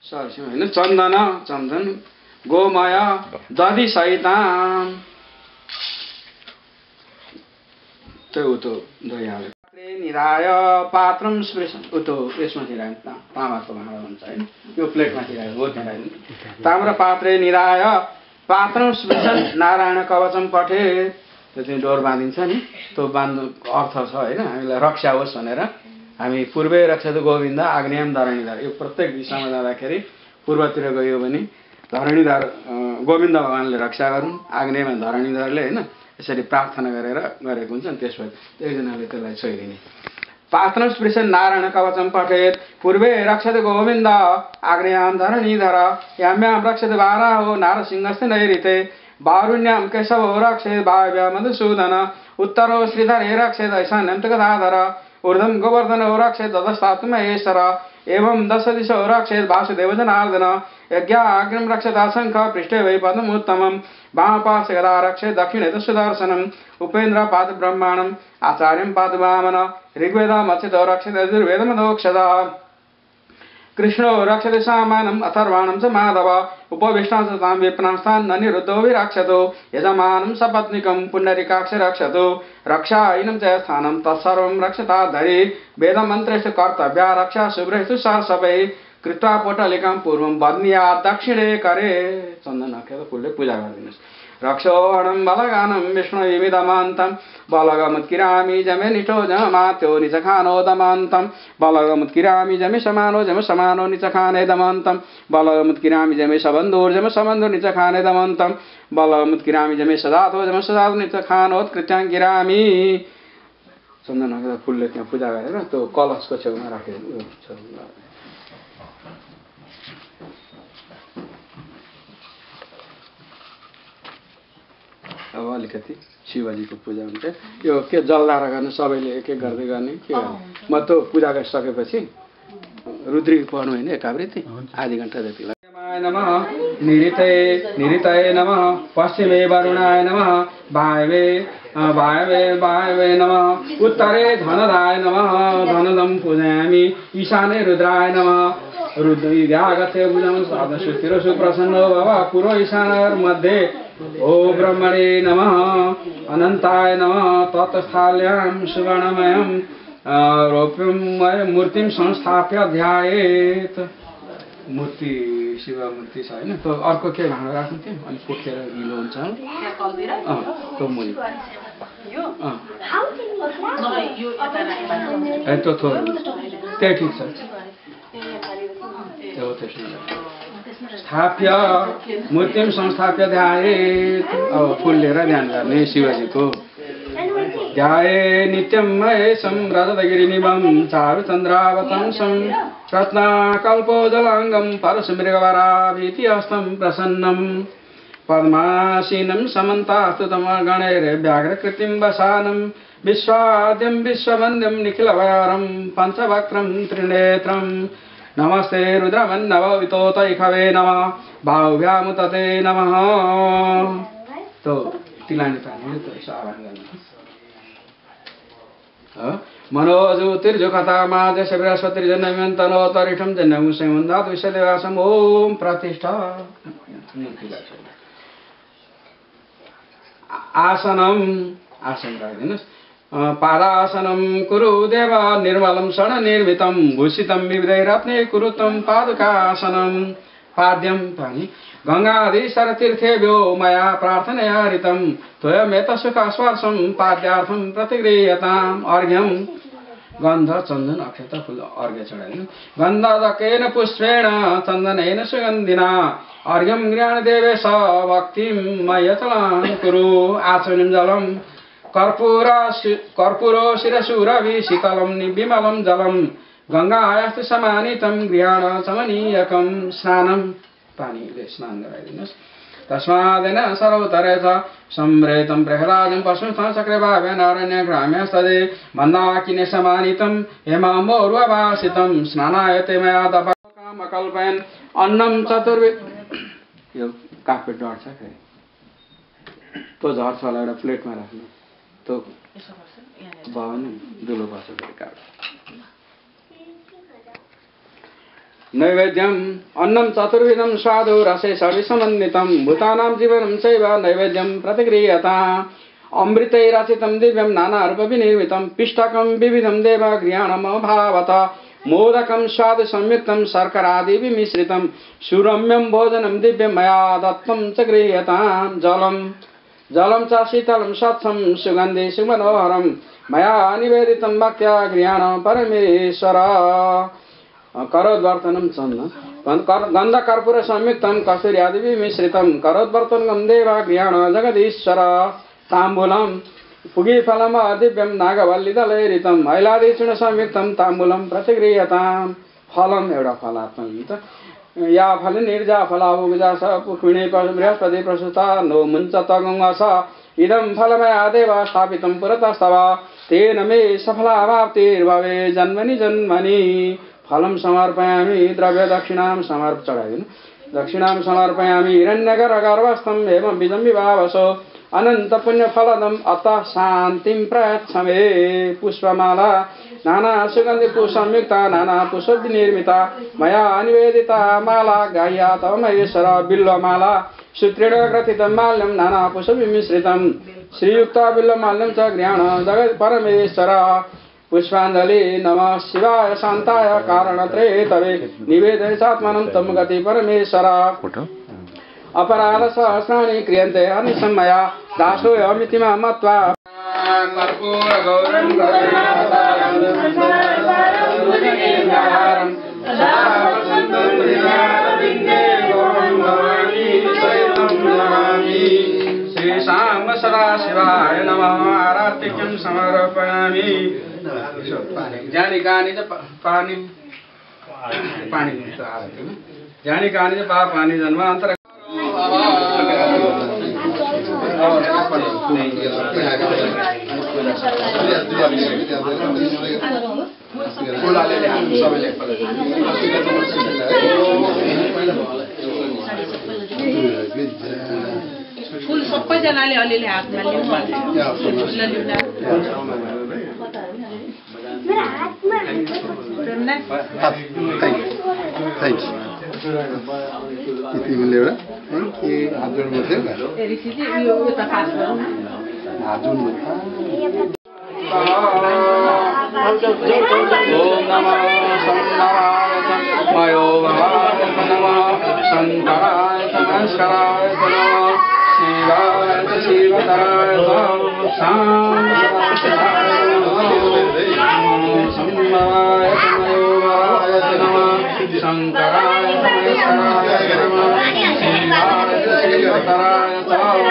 सरस्यु होइन चन्दन चन्दन गोमय दधि सहिताम त्यो उतो दही हाल्यो निराय पात्रम स्पृशन उतो यसमाथि राख्नु तामाको भाँडा हुन्छ होइन यो प्लेटमाथि राख्नु हो त्यहाँ राख्नु ताम्र पात्रे निराय पात्रम स्पृशन नारायण कवचम पठे त्यो चाहिँ डोर बाँधिन्छ नि त्यो बाँध्नु अर्थ छ होइन हामीलाई रक्षा होस् भनेर हामी पूर्वे रक्षातो गोविन्द आग्नेयम धरणीधर यो प्रत्येक दिशामा जाँदाखेरि पूर्वतिर गयो भने धरणीधर गोविन्द भगवान्ले रक्षा गरून् आग्नेयमा धरणीधरले होइन यसरी प्रार्थना गरेर गरेको हुन्छ नि त्यसपछि एकजनाले त्यसलाई छोइदिने पात्रम स्पृशन नारायण कवचम पठेत पूर्वे रक्षते गोविन्द आग्नेयाम धरणीधर याम्याम रक्षते वाराहो नारसिंहस्य नैऋते वारुण्याम केशवो रक्षेत वायव्या मधुसूदन उत्तरो श्रीधरे रक्षेत ईशान्यं च गदाधर ऊर्ध्वं गोवर्धनो रक्षेत दधस्तात्महेश्वर एवं दश दिशो रक्षेत वासुदेव जनार्दन यज्ञाग्निं रक्षता शंख पृष्ठे वै पदमुत्तमं वामपार्श्वे गदा रक्षेत दक्षिणे तु सुदर्शनम् उपेन्द्र पाद ब्रह्माणम् आचार्यं पाद वामन ऋग्वेदमच्युतो रक्षेत यजुर्वेदमधोक्षदा कृष्णो रक्षते सामानम् अथर्वाणं च माधव उपविष्टां तां विप्रांस्तान् अनिरुद्धो विरक्षतो यजमानं सपत्नीकं पुण्डरीकाक्ष रक्षतो रक्षाहीनं च स्थानं तत्सर्वं रक्षताद्धरि वेदमन्त्रेषु कर्तव्या रक्षा शुभ्रेषु सरसपै कृत्वा पोटलिकां पूर्वं बध्निया दक्षिणे करे चन्दन अक्षत फुलले पूजा गरिदिनुहोस् रक्षोहणं बलगानं विष्णुविदमान्तं बलगमुत्किरामि जमे निटो जमात्यो निचखानोदमान्तं बलगमुत्किरामि जमे समानो जम समानो निचखानेदमान्तं बलगमुत्किरामि जमे सबन्धोर्जम सबन्धो निचखानेदमान्तं बलगमुत्किरामि जमे सदातो जम सदातो निचखानोत्कृत्यां गिरामि चन्दन फुलले त्यहाँ पूजा गरेर त्यो कलशको छेउमा राखेको अब अलिकति शिवजीको पूजा हुन्छ यो के जलधारा गर्न सबैले एक एक गर्दै गर्ने के गर्ने म त्यो पूजा गरिसकेपछि रुद्री पढ्नु होइन एकावृत्ति आधी घन्टा जति नमः निरितये नमः पश्चिमे वरुणाय नमः वायवे वायवे वायवे नमः उत्तरे धनदाय नमः धनदं पूजयामि ईशाने रुद्राय नमः रुद्रागते पूजनं सुस्थिरो प्रसन्नो भव पुरो ईशानमध्ये ओ ब्रह्मणे नमः अनंताय नमः तत्स्थाल्यां सुवर्णमयं रौप्यमय मूर्तिं संस्थाप्य ध्यायेत् मूर्ति शिव मूर्ति छ हैन त्यो अर्को के भाँडा राख्नु थियो अनि पोखेर गिलो हुन्छ त्यो मुनि त्यो थोर त्यही ठिक छ त्यो त्यसमा स्थाप्य मूर्तिम संस्थाप्य ध्यायेत् अब फुल लिएर ध्यान गर्ने शिवजीको ध्याये नित्यं महेशं रजतगिरिनिभं चारुचन्द्रावतंसं रत्नाकल्पोजलाङ्गं परशुमृगवराभीति हस्तं प्रसन्नं पद्मासीनं समन्तास्तुतं गणैर्व्याघ्रकृतिं वसानं विश्वाद्यं विश्ववन्द्यं निखिलवरं पञ्चवक्त्रं त्रिनेत्रं नमस्ते रुद्रमन्नववितोतैखवे नमः बाहुभ्यामुतते नमः तो तिलानी पानी तो आह्वान गर्नु मनोज्योतिर्जुखतामाज शिवरास्वतिर्जन्यन्तनोतरिठं जन्यं संवन्दात् विश्वदेवासं ओम प्रतिष्ठा आसनम आसन राख्दिनुहोस् पादासनं कुरु देव निर्मलं क्षणनिर्मितं भूषितं विविधैरत्ने कुरुतं पादुकासनं पाद्यं पानी गंगाधीशरतीर्थेभ्यो मया प्रार्थनया हरितं त्वयमेतत्सुखास्पर्शं पाद्यार्थं प्रतिगृह्यताम् अर्घ्यं गन्ध चन्दन अक्षत फूल अर्घ्य चढाइदिनु गन्धदकेन पुष्पेण चन्दनेन सुगन्धिना अर्घ्यं गृहाणदेवेश भक्तिं मयतलां कुरु आचमनं जलं कर्पूरो शिरशूरभि शीतलं विमलं जलं गंगायास्तु समानितं गृहाण चमनीयकं स्नानं पानीले स्नान गराइदिनुहोस् तस्मादेन सर्वतरे च सम्प्रेतं प्रह्लादं पशुस्थं चक्रभावेन अरण्यग्राम्यस्तदे मन्दाकिने समानितं हेमाम्बोर्वभासितं स्नानायते मया दपकामकल्पयन् अन्नं चतुर्विध यो काफी डढ्छ फेरि त्यो झर्छ होला एउटा प्लेटमा राख्नु तो भवन दुलो पर्छ फेरि काट नैवेद्यम् अन्नं चतुर्विधं स्वादु रसे षड्विषमन्वितं भूतानां जीवनं चैव नैवेद्यं प्रतिगृह्यता अमृतै रचितं दिव्यं नानारूपविनिर्मितं पिष्टकं विविधं देवगृहाणमभावत मोदकं स्वादु संयुक्तं शर्करादिविमिश्रितं सुरम्यं भोजनं दिव्यं मया दत्तं च गृह्यतां जलं च शीतलं स्वच्छं सुगन्धि सुमनोहरं मया निवेदितं भक्त्या गृहाण परमेश्वर करोद्वर्तनं गन्धकर्पूर संयुक्तं कस्तूर्यादिविमिश्रितं करोद्वर्तनं देव गृहाण जगदीश्वर ताम्बूलं पुगीफलं दिव्यं नागवल्लीदलैरितं मैलादिचूर्ण संयुक्तं ताम्बूलं प्रतिगृह्यतां फलम एउटा फलात्मक या फल निर्जा फलाभुजा स पुष्पिणी बृहस्पति प्रसूता नो मुञ्च तगुङ्स इदं फलमया देव स्थापितं पुरतस्तव तेन मे सफलावाप्तिर्भवे जन्मनि जन्मनि फलं समर्पयामि द्रव्य दक्षिणां दक्षिणां समर्पयामि हिरण्यगर्भस्थम् एवं बीजं विभावसो अनंत पुण्य फलदम अतः शांतिं प्रयच्छमे पुष्पमाला नाना सुगंधि पुष्पयुक्ता नाना पुष्प निर्मिता मया निवेदिता माला गाह्या तव महेश्वर बिल्वमाला सूत्रेण ग्रथितं माल्यं नाना पुष्प विमिश्रितं श्रीयुक्त बिल्वमाल्यं च गृहाण जगत् परमेश्वर पुष्पांजलि नमः शिवाय शांताय कारणत्रये तवे निवेदयात्मनं तं गति परमेश्वर अपराध सहस्राणि क्रियन्ते अनिसमया दासोऽयमिति मत्वा कर्पूर गौरं श्री शाम सदा शिवाय नमः आरतिं समर्पयामि जानी कहानी पानी जानी कहानी पानी जन्मांतर फुल सबैजनाले अलिअलि हातमा तिमीले एउटा थ्याङ्क यू हात जोड्नु थियो ओम नमः शंकराय नमः शंकराय नमस्काराय नमः शिवाय शिवतराय शंकराय शंकराय नमस्काराय नमः शिवाय शिवतराय ओम